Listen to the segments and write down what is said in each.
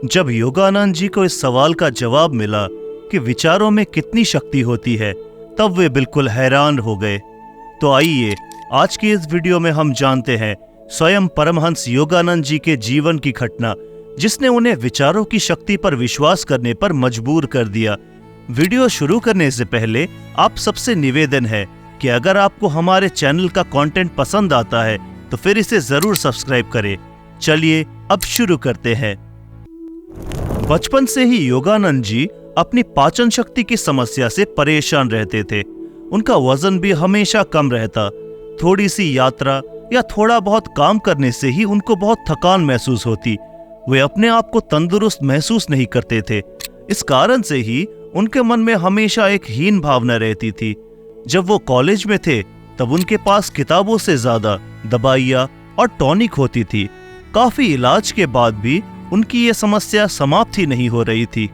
जब योगानंद जी को इस सवाल का जवाब मिला कि विचारों में कितनी शक्ति होती है, तब वे बिल्कुल हैरान हो गए। तो आइए आज की इस वीडियो में हम जानते हैं स्वयं परमहंस योगानंद जी के जीवन की घटना, जिसने उन्हें विचारों की शक्ति पर विश्वास करने पर मजबूर कर दिया। वीडियो शुरू करने से पहले आप सबसे निवेदन है कि अगर आपको हमारे चैनल का कंटेंट पसंद आता है तो फिर इसे जरूर सब्सक्राइब करें। चलिए अब शुरू करते हैं। बचपन से ही योगानंद जी अपनी पाचन शक्ति की समस्या से परेशान रहते थे। उनका वजन भी हमेशा कम रहता। थोड़ी सी यात्रा या थोड़ा बहुत काम करने से ही उनको बहुत थकान महसूस होती। वे अपने आप को तंदुरुस्त महसूस नहीं करते थे। इस कारण से ही उनके मन में हमेशा एक हीन भावना रहती थी। जब वो कॉलेज में थे तब उनके पास किताबों से ज्यादा दवाइयाँ और टॉनिक होती थी। काफी इलाज के बाद भी उनकी ये समस्या समाप्त ही नहीं हो रही थी।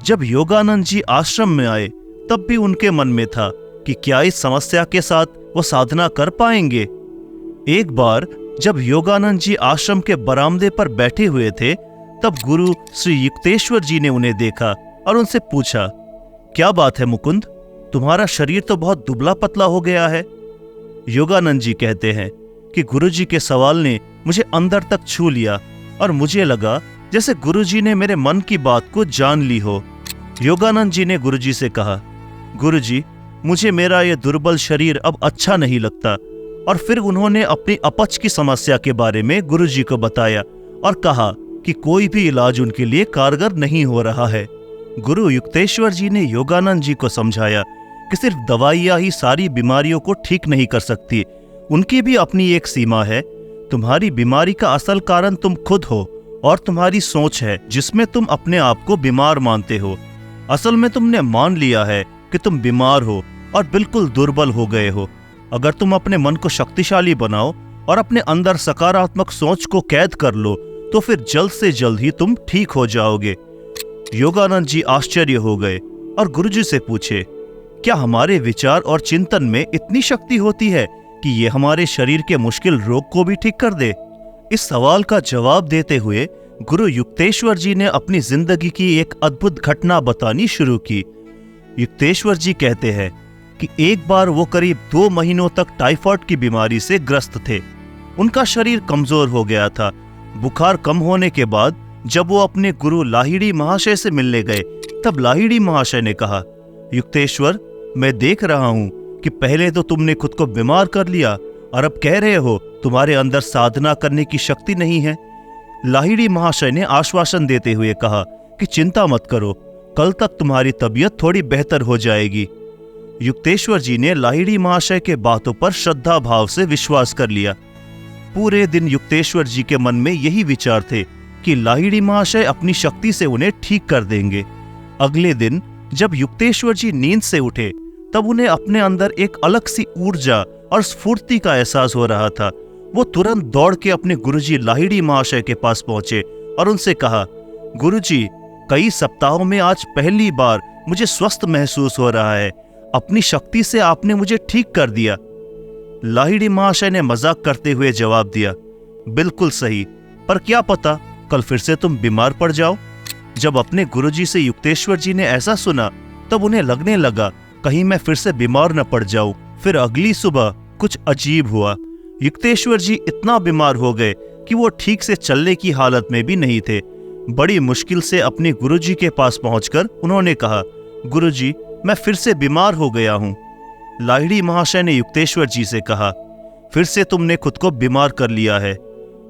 जब योगानंद जी आश्रम में आए तब भी उनके मन में था कि क्या इस समस्या के साथ वो साधना कर पाएंगे। एक बार जब योगानंद जी आश्रम के बरामदे पर बैठे हुए थे तब गुरु श्री युक्तेश्वर जी ने उन्हें देखा और उनसे पूछा, क्या बात है मुकुंद, तुम्हारा शरीर तो बहुत दुबला पतला हो गया है। योगानंद जी कहते हैं कि गुरुजी के सवाल ने मुझे अंदर तक छू लिया और मुझे लगा जैसे गुरुजी ने मेरे मन की बात को जान ली हो। योगानंद जी ने गुरुजी से कहा, गुरुजी मुझे मेरा ये दुर्बल शरीर अब अच्छा नहीं लगता। और फिर उन्होंने अपनी अपच की समस्या के बारे में गुरुजी को बताया और कहा कि कोई भी इलाज उनके लिए कारगर नहीं हो रहा है। गुरु युक्तेश्वर जी ने योगानंद जी को समझाया कि सिर्फ दवाइयाँ ही सारी बीमारियों को ठीक नहीं कर सकती। उनकी भी अपनी एक सीमा है। तुम्हारी बीमारी का असल कारण तुम खुद हो और तुम्हारी सोच है जिसमें तुम अपने आप को बीमार मानते हो। असल में तुमने मान लिया है कि तुम बीमार हो और बिल्कुल दुर्बल हो गए हो। अगर तुम अपने मन को शक्तिशाली बनाओ और अपने अंदर सकारात्मक सोच को कैद कर लो तो फिर जल्द से जल्द ही तुम ठीक हो जाओगे। योगानंद जी आश्चर्य हो गए और गुरुजी से पूछे, क्या हमारे विचार और चिंतन में इतनी शक्ति होती है कि ये हमारे शरीर के मुश्किल रोग को भी ठीक कर दे? इस सवाल का जवाब देते हुए गुरु युक्तेश्वर जी ने अपनी जिंदगी की एक अद्भुत घटना बतानी शुरू की। युक्तेश्वर जी कहते हैं कि एक बार वो करीब 2 महीनों तक टाइफाइड की बीमारी से ग्रस्त थे। उनका शरीर कमजोर हो गया था। बुखार कम होने के बाद जब वो अपने गुरु लाहिड़ी महाशय से मिलने गए तब लाहिड़ी महाशय ने कहा, युक्तेश्वर मैं देख रहा हूं कि पहले तो तुमने खुद को बीमार कर लिया और अब कह रहे हो तुम्हारे अंदर साधना करने की शक्ति नहीं है। लाहिड़ी महाशय ने आश्वासन देते हुए कहा कि चिंता मत करो, कल तक तुम्हारी तबीयत थोड़ी बेहतर हो जाएगी। युक्तेश्वर जी ने लाहिड़ी महाशय के बातों पर श्रद्धा भाव से विश्वास कर लिया। पूरे दिन युक्तेश्वर जी के मन में यही विचार थे कि लाहिड़ी महाशय अपनी शक्ति से उन्हें ठीक कर देंगे। अगले दिन जब युक्तेश्वर जी नींद से उठे तब उन्हें अपने अंदर एक अलग सी ऊर्जा और स्फूर्ति का एहसास हो रहा था। वो तुरंत दौड़ के अपने गुरुजी लाहिड़ी महाशय के पास पहुंचे और उनसे कहा, गुरुजी कई सप्ताहों में आज पहली बार मुझे स्वस्थ महसूस हो रहा है। अपनी शक्ति से आपने मुझे ठीक कर दिया। लाहिड़ी महाशय ने मजाक करते हुए जवाब दिया, बिल्कुल सही, पर क्या पता कल फिर से तुम बीमार पड़ जाओ। जब अपने गुरुजी से युक्तेश्वर जी ने ऐसा सुना तब उन्हें लगने लगा कहीं मैं फिर से बीमार न पड़ जाऊं। फिर अगली सुबह कुछ अजीब हुआ। युक्तेश्वर जी इतना बीमार हो गए कि वो ठीक से चलने की हालत में भी नहीं थे। बड़ी मुश्किल से अपने गुरुजी के पास पहुंचकर उन्होंने कहा, गुरुजी मैं फिर से बीमार हो गया हूं। लाहिड़ी महाशय ने युक्तेश्वर जी से कहा, फिर से तुमने खुद को बीमार कर लिया है।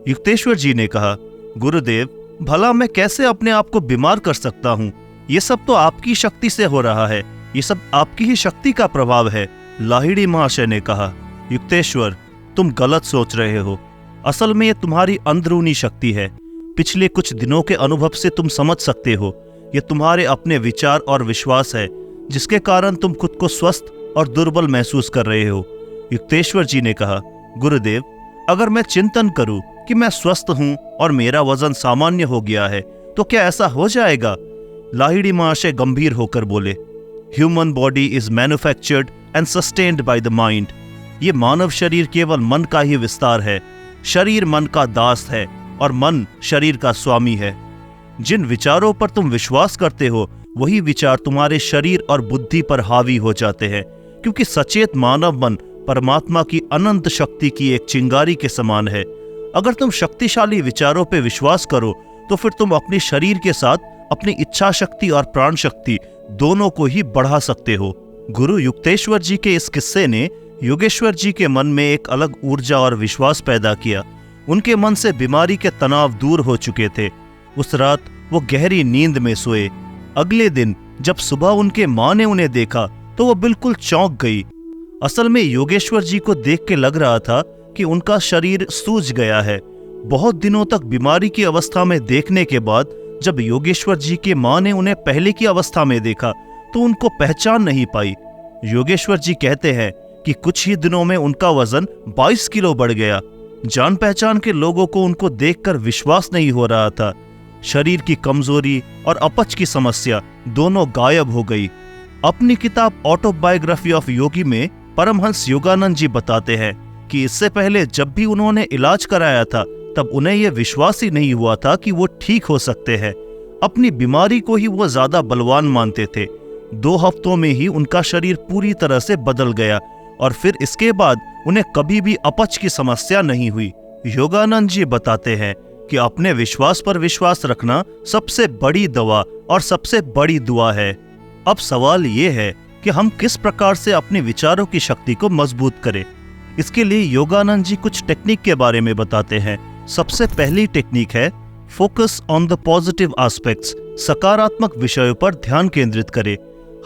युक्तेश्वर जी ने कहा, गुरुदेव भला मैं कैसे अपने आप को बीमार कर सकता हूँ? ये सब तो आपकी शक्ति से हो रहा है। ये सब आपकी ही शक्ति का प्रभाव है। लाहिड़ी महाशय ने कहा, युक्तेश्वर तुम गलत सोच रहे हो। असल में ये तुम्हारी अंदरूनी शक्ति है। पिछले कुछ दिनों के अनुभव से तुम समझ सकते हो ये तुम्हारे अपने विचार और विश्वास है जिसके कारण तुम खुद को स्वस्थ और दुर्बल महसूस कर रहे हो। युक्तेश्वर जी ने कहा, गुरुदेव अगर मैं चिंतन करूं कि मैं स्वस्थ हूं और मेरा वजन सामान्य हो गया है तो क्या ऐसा हो जाएगा? लाहिड़ी महाशय गंभीर होकर बोले, human body is manufactured and sustained by the mind. ये मानव शरीर केवल मन का ही विस्तार है। शरीर मन का दास है और मन शरीर का स्वामी है। जिन विचारों पर तुम विश्वास करते हो वही विचार तुम्हारे शरीर और बुद्धि पर हावी हो जाते हैं, क्योंकि सचेत मानव मन परमात्मा की अनंत शक्ति की एक चिंगारी के समान है। अगर तुम शक्तिशाली विचारों पर विश्वास करो तो फिर तुम अपने शरीर के साथ अपनी इच्छा शक्ति और प्राण शक्ति दोनों को ही बढ़ा सकते हो। गुरु युक्तेश्वर जी के इस किस्से ने योगेश्वर जी के मन में एक अलग ऊर्जा और विश्वास पैदा किया। उनके मन से बीमारी के तनाव दूर हो चुके थे। उस रात वो गहरी नींद में सोए। अगले दिन जब सुबह उनके माँ ने उन्हें देखा तो वो बिल्कुल चौंक गई। असल में योगेश्वर जी को देख के लग रहा था कि उनका शरीर सूज गया है। बहुत दिनों तक बीमारी की अवस्था में देखने के बाद जब योगेश्वर जी के माँ ने उन्हें पहले की अवस्था में देखा तो उनको पहचान नहीं पाई। योगेश्वर जी कहते हैं कि कुछ ही दिनों में उनका वजन 22 किलो बढ़ गया। जान पहचान के लोगों को उनको देखकर विश्वास नहीं हो रहा था। शरीर की कमजोरी और अपच की समस्या दोनों गायब हो गई। अपनी किताब ऑटोबायोग्राफी ऑफ योगी में परमहंस योगानंद जी बताते हैं कि इससे पहले जब भी उन्होंने इलाज कराया था तब उन्हें यह विश्वास ही नहीं हुआ था कि वो ठीक हो सकते हैं। अपनी बीमारी को ही वो ज्यादा बलवान मानते थे। 2 हफ्तों में ही उनका शरीर पूरी तरह से बदल गया और फिर इसके बाद उन्हें कभी भी अपच की समस्या नहीं हुई। योगानंद जी बताते हैं कि अपने विश्वास पर विश्वास रखना सबसे बड़ी दवा और सबसे बड़ी दुआ है। अब सवाल ये है कि हम किस प्रकार से अपने विचारों की शक्ति को मजबूत करें। इसके लिए योगानंद जी कुछ टेक्निक के बारे में बताते हैं। सबसे पहली टेक्निक है focus on the positive aspects. सकारात्मक विषयों पर ध्यान केंद्रित करें।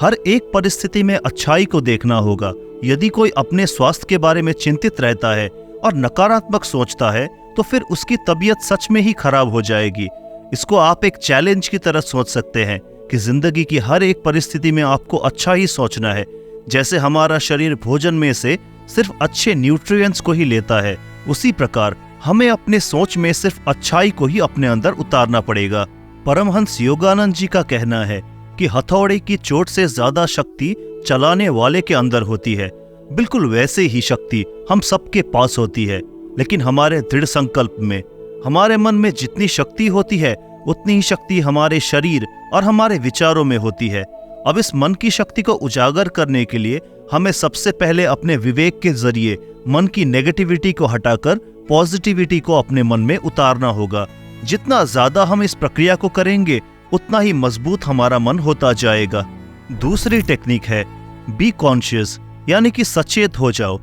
हर एक परिस्थिति में अच्छाई को देखना होगा। यदि कोई अपने स्वास्थ्य के बारे में चिंतित रहता है और नकारात्मक सोचता है तो फिर उसकी तबीयत सच में ही खराब हो जाएगी। इसको आप एक चैलेंज की तरह सोच सकते हैं कि जिंदगी की हर एक परिस्थिति में आपको अच्छा ही सोचना है। जैसे हमारा शरीर भोजन में से सिर्फ अच्छे न्यूट्रिएंट्स को ही लेता है, उसी प्रकार हमें अपने सोच में सिर्फ अच्छाई को ही अपने अंदर उतारना पड़ेगा। परमहंस योगानंद जी का कहना है कि हथौड़े की चोट से ज्यादा शक्ति चलाने वाले के अंदर होती है। बिल्कुल वैसे ही शक्ति हम सबके पास होती है, लेकिन हमारे दृढ़ संकल्प में, हमारे मन में जितनी शक्ति होती है उतनी ही शक्ति हमारे शरीर और हमारे विचारों में होती है। अब इस मन की शक्ति को उजागर करने के लिए हमें सबसे पहले अपने विवेक के जरिए मन की नेगेटिविटी को हटाकर पॉजिटिविटी को अपने मन में उतारना होगा। जितना ज्यादा हम इस प्रक्रिया को करेंगे उतना ही मजबूत हमारा मन होता जाएगा। दूसरी टेक्निक है बी कॉन्शियस, यानी कि सचेत हो जाओ।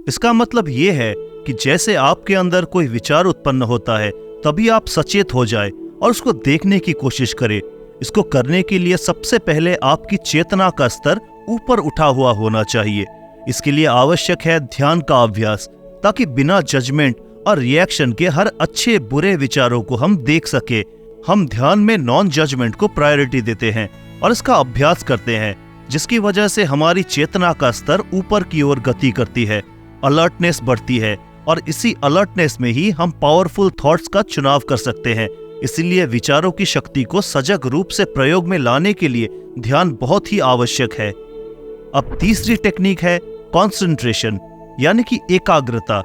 इसका मतलब ये है कि जैसे आपके अंदर कोई विचार उत्पन्न होता है तभी आप सचेत हो जाए और उसको देखने की कोशिश करें। इसको करने के लिए सबसे पहले आपकी चेतना का स्तर ऊपर उठा हुआ होना चाहिए। इसके लिए आवश्यक है ध्यान का अभ्यास, ताकि बिना जजमेंट और रिएक्शन के हर अच्छे बुरे विचारों को हम देख सके। हम ध्यान में नॉन जजमेंट को प्रायोरिटी देते हैं और इसका अभ्यास करते हैं, जिसकी वजह से हमारी चेतना का स्तर ऊपर की ओर गति करती है, अलर्टनेस बढ़ती है और इसी अलर्टनेस में ही हम पावरफुल थॉट्स का चुनाव कर सकते हैं। इसीलिए विचारों की शक्ति को सजग रूप से प्रयोग में लाने के लिए ध्यान बहुत ही आवश्यक है। अब तीसरी टेक्निक है कंसंट्रेशन, यानी कि एकाग्रता।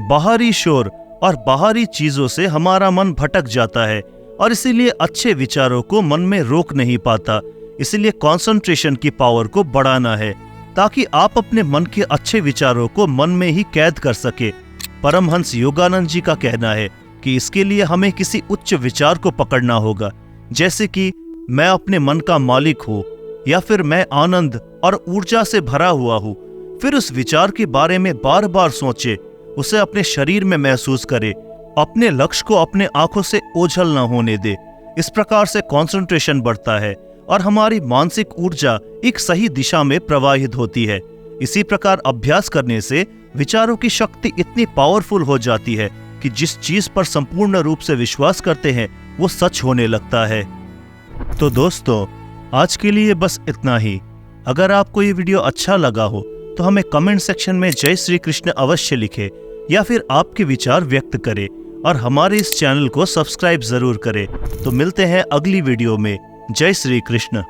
बाहरी शोर और बाहरी चीजों से हमारा मन भटक जाता है और इसीलिए अच्छे विचारों को मन में रोक नहीं पाता। इसीलिए कंसंट्रेशन की पावर को बढ़ाना है, ताकि आप अपने मन के अच्छे विचारों को मन में ही कैद कर सके। परमहंस योगानंद जी का कहना है कि इसके लिए हमें किसी उच्च विचार को पकड़ना होगा, जैसे कि मैं अपने मन का मालिक हूँ, या फिर मैं आनंद और ऊर्जा से भरा हुआ हूँ। फिर उस विचार के बारे में बार बार सोचे, उसे अपने शरीर में महसूस करे, अपने लक्ष्य को अपने आंखों से ओझल न होने दे। इस प्रकार से कंसंट्रेशन बढ़ता है और हमारी मानसिक ऊर्जा एक सही दिशा में प्रवाहित होती है। इसी प्रकार अभ्यास करने से विचारों की शक्ति इतनी पावरफुल हो जाती है कि जिस चीज पर संपूर्ण रूप से विश्वास करते हैं वो सच होने लगता है। तो दोस्तों, आज के लिए बस इतना ही। अगर आपको ये वीडियो अच्छा लगा हो तो हमें कमेंट सेक्शन में जय श्री कृष्ण अवश्य लिखें, या फिर आपके विचार व्यक्त करें और हमारे इस चैनल को सब्सक्राइब जरूर करें। तो मिलते हैं अगली वीडियो में। जय श्री कृष्ण।